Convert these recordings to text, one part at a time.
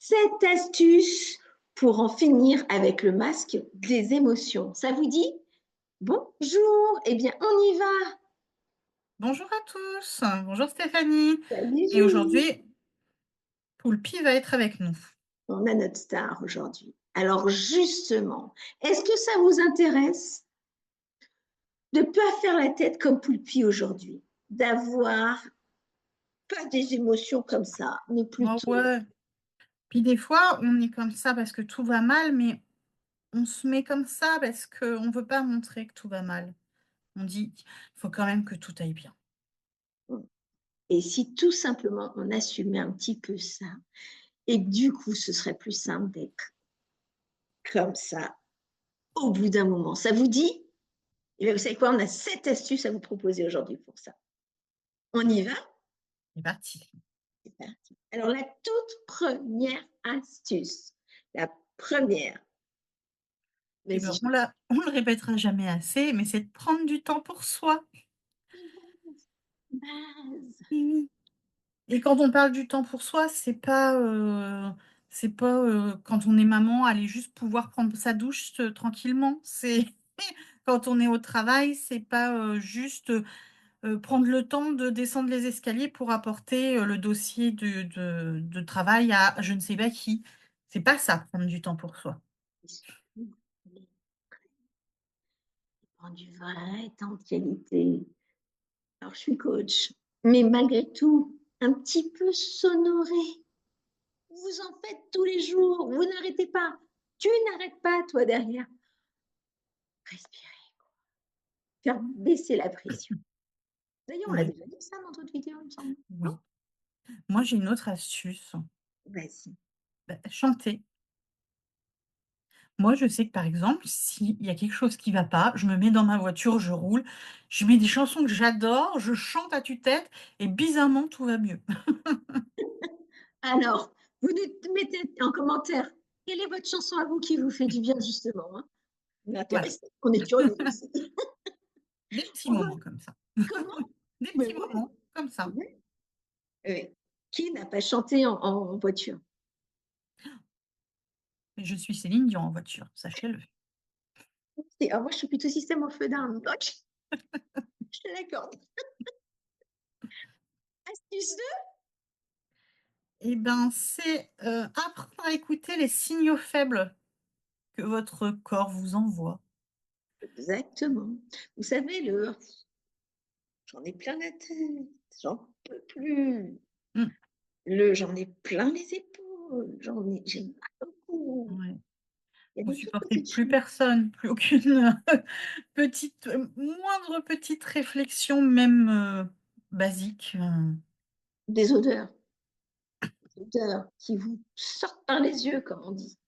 7 astuces pour en finir avec le masque des émotions. Ça vous dit? Bonjour, eh bien on y va. Bonjour à tous, bonjour Stéphanie. Salut Et Julie. aujourd'hui, Poulpi va être avec nous. On a notre star aujourd'hui. Alors justement, est-ce que ça vous intéresse de ne pas faire la tête comme Poulpi aujourd'hui? D'avoir pas des émotions comme ça, mais Oh plutôt ouais. Puis des fois, on est comme ça parce que tout va mal, mais on se met comme ça parce qu'on ne veut pas montrer que tout va mal. On dit, il faut quand même que tout aille bien. et si tout simplement on assumait un petit peu ça, et que du coup ce serait plus simple d'être comme ça au bout d'un moment. Ça vous dit? Et bien, vous savez quoi? On a 7 astuces à vous proposer aujourd'hui pour ça. On y va? C'est parti. C'est parti. Alors, la toute première astuce, la première, Eh vas-y, ben, on le répétera jamais assez, mais c'est de prendre du temps pour soi. base. Oui. Et quand on parle du temps pour soi, c'est pas quand on est maman, aller juste pouvoir prendre sa douche tranquillement. C'est quand on est au travail, c'est pas juste prendre le temps de descendre les escaliers pour apporter le dossier de travail à je ne sais pas qui. C'est pas ça, prendre du temps pour soi. Prends du vrai temps de qualité. Alors, je suis coach, mais malgré tout, un petit peu sonoré. Vous en faites tous les jours, vous n'arrêtez pas. Tu n'arrêtes pas, toi, derrière. Respirer, faire baisser la pression. D'ailleurs, on l'a Ouais, déjà dit ça dans d'autres vidéos, il me semble. Non? oui. Moi, j'ai une autre astuce, Vas-y. bah, chanter. Moi, je sais que, par exemple, s'il y a quelque chose qui va pas, je me mets dans ma voiture, je roule, je mets des chansons que j'adore, je chante à tue-tête et bizarrement, tout va mieux. Alors, vous nous mettez en commentaire quelle est votre chanson à vous qui vous fait du bien, justement, hein? On est Voilà, intéressé, on est curieux aussi. des petits On va moments comme ça. comment? Des Mais petits oui, moments comme ça. oui, oui. Qui n'a pas chanté en voiture? Je suis Céline Dion en voiture, sachez-le. Moi, je suis plutôt système au feu d'armes, donc je te l'accorde. Astuce 2. Eh ben, c'est, apprendre à écouter les signaux faibles que votre corps vous envoie. Exactement. Vous savez, le j'en ai plein la tête, j'en peux plus. Mmh, Le j'en ai plein les épaules, j'ai mal au cou. ouais. Il y a Vous des toutes supportez petites plus choses, personne, plus aucune petite, moindre petite réflexion même, basique, des odeurs qui vous sortent par les yeux, comme on dit.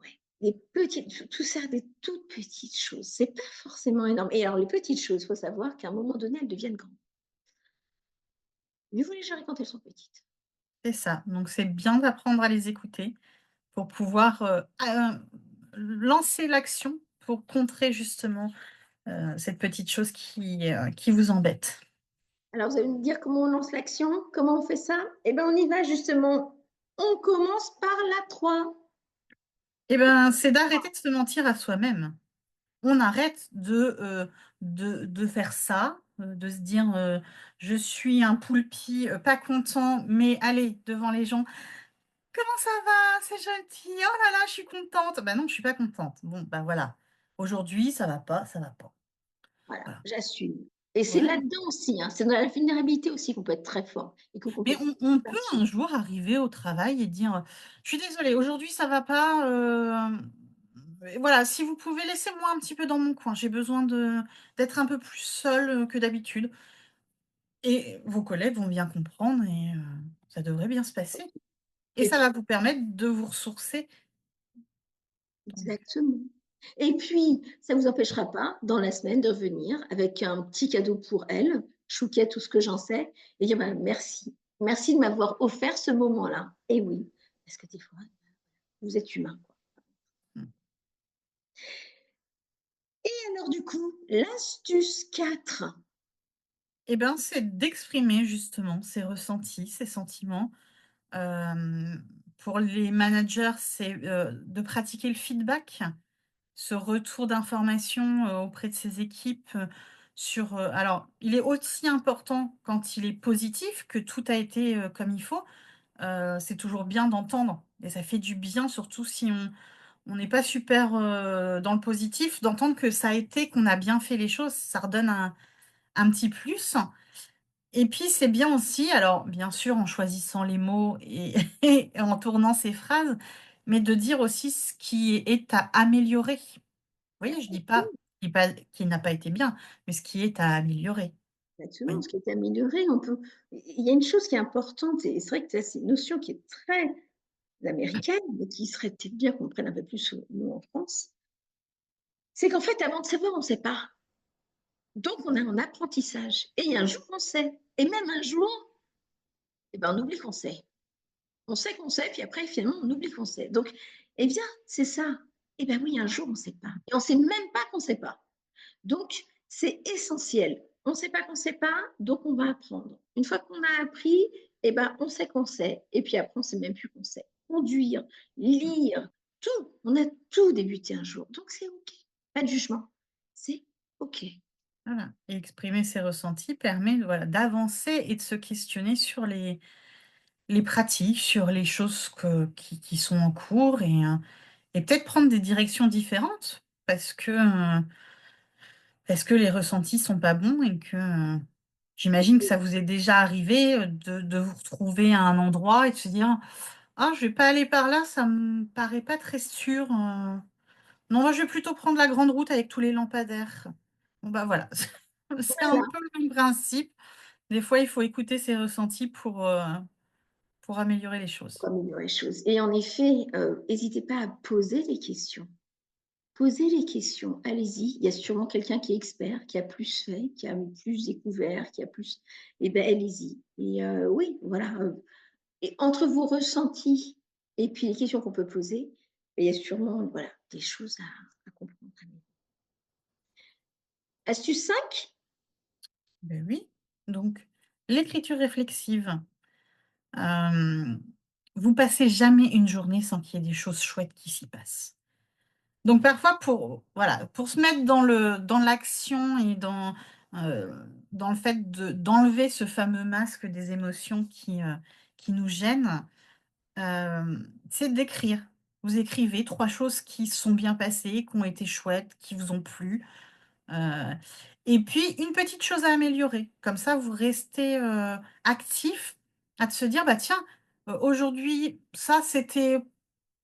Ouais, des petites, tout ça, des toutes petites choses. C'est pas forcément énorme. Et alors, les petites choses, il faut savoir qu'à un moment donné, elles deviennent grandes. Mieux vaut les gérer quand elles sont petites. c'est ça. Donc c'est bien d'apprendre à les écouter pour pouvoir, lancer l'action pour contrer justement, cette petite chose qui vous embête. Alors, vous allez me dire comment on lance l'action, comment on fait ça? Eh bien, on y va justement. On commence par la 3. Eh ben, c'est d'arrêter de se mentir à soi-même. On arrête de faire ça, de se dire, «Je suis un poulpi, pas content, mais allez, devant les gens: "Comment ça va? C'est gentil. Oh là là, je suis contente"». Bah non, je suis pas contente. Bon, bah voilà. Aujourd'hui, ça va pas, ça va pas. Voilà, Voilà. j'assume. Et c'est Ouais. là-dedans aussi, hein, c'est dans la vulnérabilité aussi qu'on peut être très fort et qu'on peut Mais être on peut super un souple. jour arriver au travail et dire, «Je suis désolée, aujourd'hui ça va pas, et voilà, si vous pouvez laisser-moi un petit peu dans mon coin, j'ai besoin d'être un peu plus seule, que d'habitude». Et vos collègues vont bien comprendre et ça devrait bien se passer et Et ça puis, va vous permettre de vous ressourcer. Donc exactement. Et puis, ça ne vous empêchera pas, dans la semaine, de revenir avec un petit cadeau pour elle, chouquette, tout ce que j'en sais, et dire bah, merci. Merci de m'avoir offert ce moment-là. Et oui, parce que des fois, vous êtes humain, quoi. mmh Et alors, du coup, l'astuce 4. et ben, c'est d'exprimer justement ses ressentis, ses sentiments, Pour les managers, c'est, de pratiquer le feedback, ce retour d'information, auprès de ses équipes, sur, alors il est aussi important quand il est positif, que tout a été, comme il faut. C'est toujours bien d'entendre et ça fait du bien, surtout si on n'est pas super, dans le positif, d'entendre que ça a été, qu'on a bien fait les choses, ça redonne un petit plus. Et puis c'est bien aussi, alors bien sûr en choisissant les mots et et en tournant ses phrases, mais de dire aussi ce qui est à améliorer. Vous voyez, je dis pas qu'il n'a pas été bien, mais ce qui est à améliorer. Exactement, Oui. ce qui est amélioré, on peut il y a une chose qui est importante et c'est vrai que ça, c'est une notion qui est très américaine, mais qui serait peut-être bien qu'on prenne un peu plus, nous en France. C'est qu'en fait, avant de savoir, on ne sait pas. Donc on est en apprentissage et il y a un jour, on sait et même un jour, et ben, on oublie qu'on sait. On sait qu'on sait, puis après finalement, on oublie qu'on sait. Donc, eh bien, c'est ça. Eh bien oui, un jour, on ne sait pas et on ne sait même pas qu'on ne sait pas. Donc, c'est essentiel. On ne sait pas qu'on ne sait pas, donc on va apprendre. Une fois qu'on a appris, eh ben, on sait qu'on sait. Et puis après, on ne sait même plus qu'on sait. Conduire, lire, tout. On a tout débuté un jour. Donc, c'est OK. Pas de jugement. C'est OK. Voilà, et exprimer ses ressentis permet, voilà, d'avancer et de se questionner sur les pratiques, sur les choses qui sont en cours et peut-être prendre des directions différentes parce que les ressentis sont pas bons et que, j'imagine que ça vous est déjà arrivé, de vous retrouver à un endroit et de se dire: «Ah, je vais pas aller par là, ça me paraît pas très sûr, non, moi je vais plutôt prendre la grande route avec tous les lampadaires». Bon, bah, voilà, c'est un Voilà, peu le même principe. Des fois, il faut écouter ses ressentis pour améliorer les choses. pour améliorer les choses. Et en effet, n'hésitez pas à poser des questions. Posez les questions, allez-y. Il y a sûrement quelqu'un qui est expert, qui a plus fait, qui a plus découvert, qui a plus. Eh bien, allez-y. Et oui, voilà. Et entre vos ressentis et puis les questions qu'on peut poser, il y a sûrement voilà, des choses à comprendre. Astuce 5. Ben oui, donc l'écriture réflexive, hem, vous passez jamais une journée sans qu'il y ait des choses chouettes qui s'y passent. Donc parfois pour voilà, pour se mettre dans l'action et heu, dans le fait d'enlever ce fameux masque des émotions qui nous gênent, c'est d'écrire. Vous écrivez 3 choses qui se sont bien passées, qui ont été chouettes, qui vous ont plu. Heu et puis une petite chose à améliorer. Comme ça, vous restez, actif à de se dire: «Bah, tiens, aujourd'hui, ça, c'était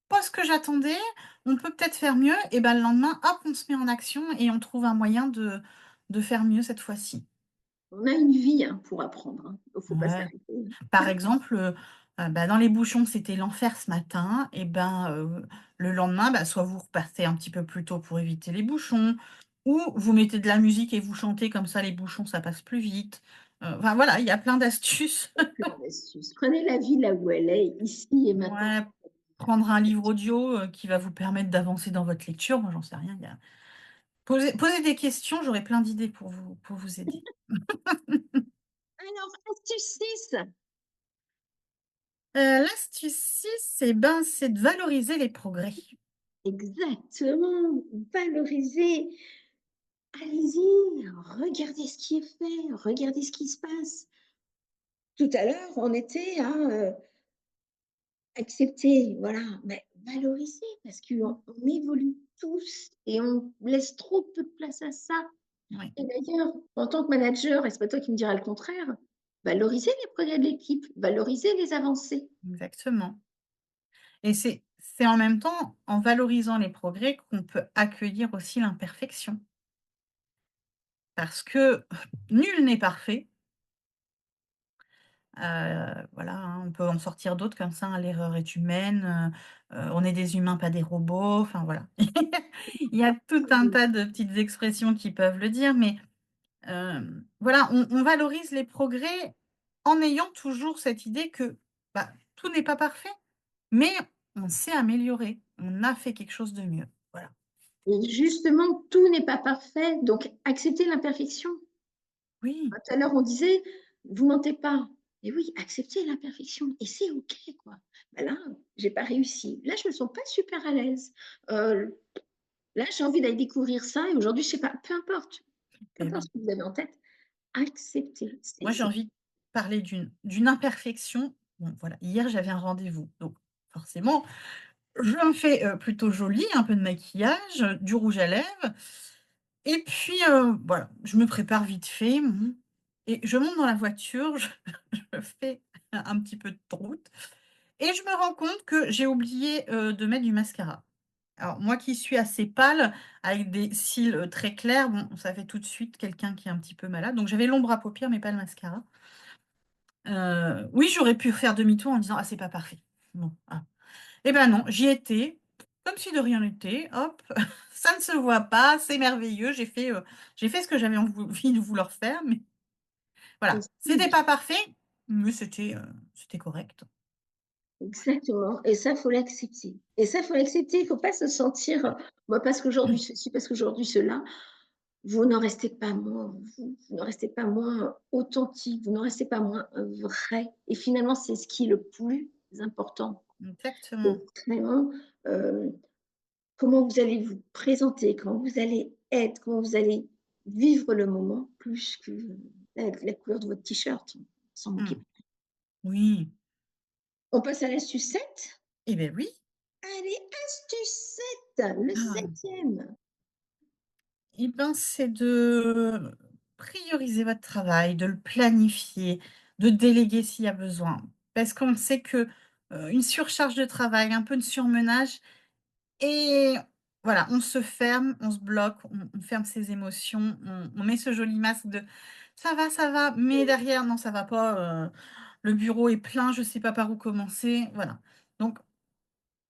pas ce que j'attendais, on peut peut-être faire mieux» et ben, le lendemain, hop, on se met en action et on trouve un moyen de faire mieux cette fois-ci. On a une vie hein, pour apprendre. Il ne faut pas Ouais. s'arrêter. Par exemple, bah, dans les bouchons, c'était l'enfer ce matin et ben, le lendemain, bah, soit vous repartez un petit peu plus tôt pour éviter les bouchons ou vous mettez de la musique et vous chantez comme ça les bouchons, ça passe plus vite. Enfin voilà, il y a plein d'astuces. Plein d'astuces. Prenez la vie là où elle est, ici et maintenant. Ouais, prendre un livre audio, qui va vous permettre d'avancer dans votre lecture, moi j'en sais rien, il y a posez des questions, j'aurai plein d'idées pour vous aider. Alors, astuce 6. L'astuce 6 et ben, c'est de valoriser les progrès. Exactement. Valoriser. Allez-y, regardez ce qui est fait, regardez ce qui se passe. Tout à l'heure, on était à accepter, voilà, mais valoriser parce qu'on évolue tous et on laisse trop peu de place à ça. Oui, Et d'ailleurs, en tant que manager, et c'est pas toi qui me diras le contraire, valoriser les progrès de l'équipe, valoriser les avancées. exactement. Et c'est en même temps, en valorisant les progrès qu'on peut accueillir aussi l'imperfection. Parce que nul n'est parfait, voilà, hein, on peut en sortir d'autres comme ça, hein, l'erreur est humaine, on est des humains, pas des robots, enfin voilà. Il y a tout un tas de petites expressions qui peuvent le dire, mais voilà, on valorise les progrès en ayant toujours cette idée que, bah, tout n'est pas parfait, mais on s'est amélioré, on a fait quelque chose de mieux. Voilà. Et justement, tout n'est pas parfait, donc accepter l'imperfection. Oui, Tout à l'heure, on disait, vous mentez pas. Et oui, accepter l'imperfection et c'est OK, quoi. Bah, là, j'ai pas réussi. Là, je me sens pas super à l'aise. Heu, là, j'ai envie d'aller découvrir ça et aujourd'hui, je sais pas, peu Et importe oui. ce que vous avez en tête, accepter. Moi, j'ai C'est envie de parler d'une imperfection. Bon, voilà, hier, j'avais un rendez-vous, donc forcément, je me fais, plutôt jolie, un peu de maquillage, du rouge à lèvres et puis, voilà, je me prépare vite fait, et je monte dans la voiture, je fais un petit peu de route et je me rends compte que j'ai oublié, de mettre du mascara. Alors moi qui suis assez pâle, avec des cils, très clairs, bon, ça fait tout de suite quelqu'un qui est un petit peu malade, donc j'avais l'ombre à paupières mais pas le mascara. Oui, j'aurais pu faire demi-tour en disant: «Ah, c'est pas parfait». Bon, ah. Et ben non, j'y étais, comme si de rien n'était, hop, ça ne se voit pas, c'est merveilleux, j'ai fait ce que j'avais envie de vouloir faire, mais voilà. C'était pas parfait, mais c'était correct. exactement et ça, faut l'accepter et ça, faut l'accepter. Il faut pas se sentir, bah, parce qu'aujourd'hui ceci, parce qu'aujourd'hui cela. Vous n'en restez pas moins vous n'en restez pas moins authentique, vous n'en restez pas moins vrai et finalement, c'est ce qui est le plus important. C'est Exactement. vraiment, hem, comment vous allez vous présenter, comment vous allez être, comment vous allez vivre le moment plus que la couleur de votre t-shirt, sans Mmh. moquer. Oui. On passe à l'astuce 7. Eh beh, oui. Allez, astuce 7, le Ah. 7e. Et ben, c'est de prioriser votre travail, de le planifier, de déléguer s'il y a besoin. Parce qu'on sait que, une surcharge de travail, un peu de surmenage et voilà, on se ferme, on se bloque, on ferme ses émotions, on met ce joli masque de: ça va», mais derrière, non, ça va pas, le bureau est plein, je sais pas par où commencer, voilà. Donc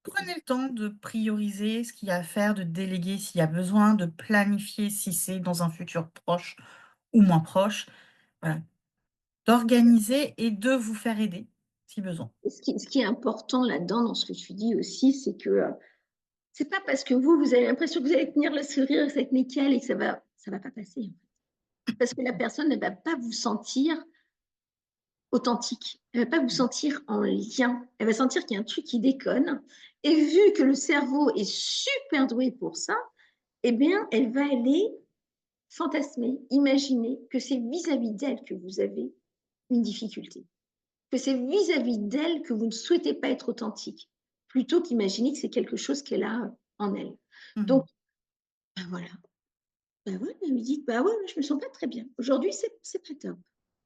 prenez le temps de prioriser ce qu'il y a à faire, de déléguer s'il y a besoin, de planifier si c'est dans un futur proche ou moins proche. Voilà, d'organiser et de vous faire aider si besoin. Et ce qui est important là-dedans, dans ce que tu dis aussi, c'est que, c'est pas parce que vous avez l'impression que vous allez tenir le sourire, que ça va être nickel et que ça va pas passer, en fait. Parce que la personne ne va pas vous sentir authentique. Elle va pas vous Mmh. sentir en lien. Elle va sentir qu'il y a un truc qui déconne et vu que le cerveau est super doué pour ça, eh bien, elle va aller fantasmer, imaginer que c'est vis-à-vis d'elle que vous avez une difficulté, que c'est vis-à-vis d'elle que vous ne souhaitez pas être authentique, plutôt qu'imaginer que c'est quelque chose qu'elle a en elle. Mmh. Donc, ben voilà. Bah ouais, vous lui dites: «Bah ouais, je me sens pas très bien. Aujourd'hui, c'est pas top»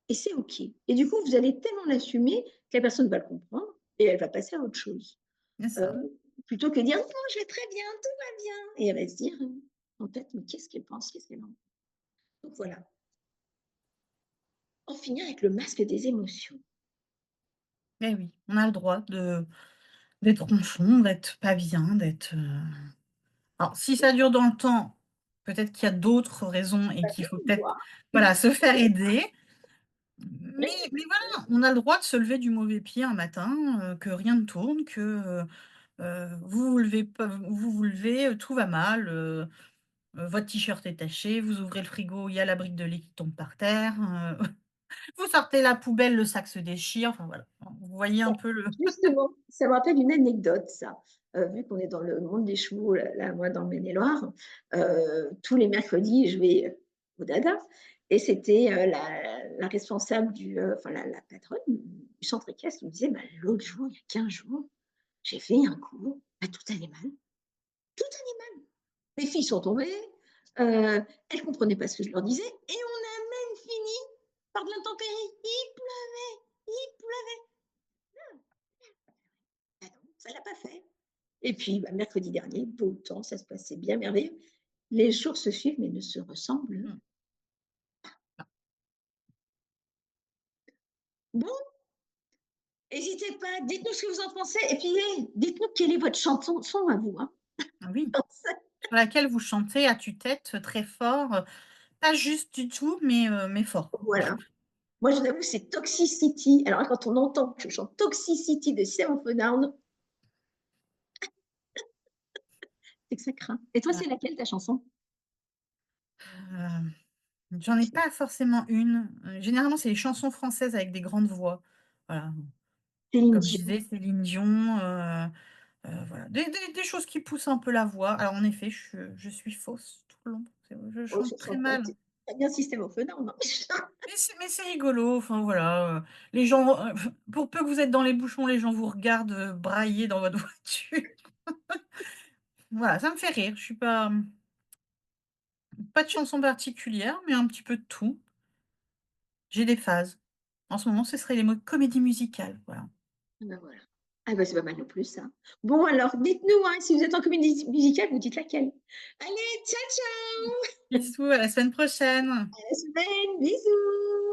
et c'est OK et du coup, vous allez tellement l'assumer que la personne va le comprendre et elle va passer à autre chose. C'est ça. Plutôt que dire: «Non, je vais très bien, tout va bien» et elle va se dire, en tête: «Mais qu'est-ce qu'elle pense? Qu'est-ce qu'elle en» donc voilà. En finir avec le masque des émotions. Eh oui, on a le droit d'être ronchon, d'être pas bien, alors si ça dure dans le temps, peut-être qu'il y a d'autres raisons et Bah, qu'il viens faut me peut-être, voir. voilà, se faire aider. Mais Oui, voilà, on a le droit de se lever du mauvais pied un matin, que rien ne tourne, que, vous vous levez pas vous vous levez, tout va mal, votre t-shirt est taché, vous ouvrez le frigo, il y a la brique de lait qui tombe par terre, vous sortez la poubelle, le sac se déchire, enfin voilà. Vous voyez un peu le justement, ça me rappelle une anecdote ça. Vu qu'on est dans le monde des chevaux, là, moi, dans le Maine-et-Loire, tous les mercredis, je vais au dada et c'était, la responsable enfin la patronne du centre équestre qui me disait: «Bah, l'autre jour, il y a 15 jours, j'ai fait un cours, bah, tout allait mal, tout allait mal. Les filles sont tombées, elles ne comprenaient pas ce que je leur disais et on a même fini par de l'intempérie. Il pleuvait. Ah non, ça l'a pas fait». Et puis, bah, mercredi dernier, beau temps, ça se passait bien, merveilleux. Les jours se suivent, mais ne se ressemblent. mmh, Bon, n'hésitez pas, dites-nous ce que vous en pensez. Et puis, dites-nous quelle est votre chanson son à vous. Hein. ah oui, sur laquelle vous chantez à tue-tête, très fort, pas juste du tout, mais fort. Voilà. Moi, je vous avoue, c'est Toxicity. Alors, quand on entend que je chante Toxicity de System of a Down, c'est que ça craint. Et toi, Voilà, c'est laquelle ta chanson? J'en ai pas forcément une, généralement, c'est les chansons françaises avec des grandes voix. Voilà, Céline comme je Dion. disais, Céline Dion, voilà, des choses qui poussent un peu la voix. Alors en effet, je suis fausse tout le long, je Oh, chante ce sera très pas mal. très bien Système of a Down, non? Mais c'est rigolo, enfin voilà, les gens, pour peu que vous êtes dans les bouchons, les gens vous regardent, brailler dans votre voiture. Voilà, ça me fait rire. Je suis pas de chanson particulière, mais un petit peu de tout. J'ai des phases. En ce moment, ce serait les mots comédie musicale, voilà. Ah bah voilà. Ah bah c'est pas mal non plus, ça. Bon, alors, dites-nous, hein, si vous êtes en comédie musicale, vous dites laquelle. Allez, ciao, ciao! Bisous, à la semaine prochaine. À la semaine, bisous!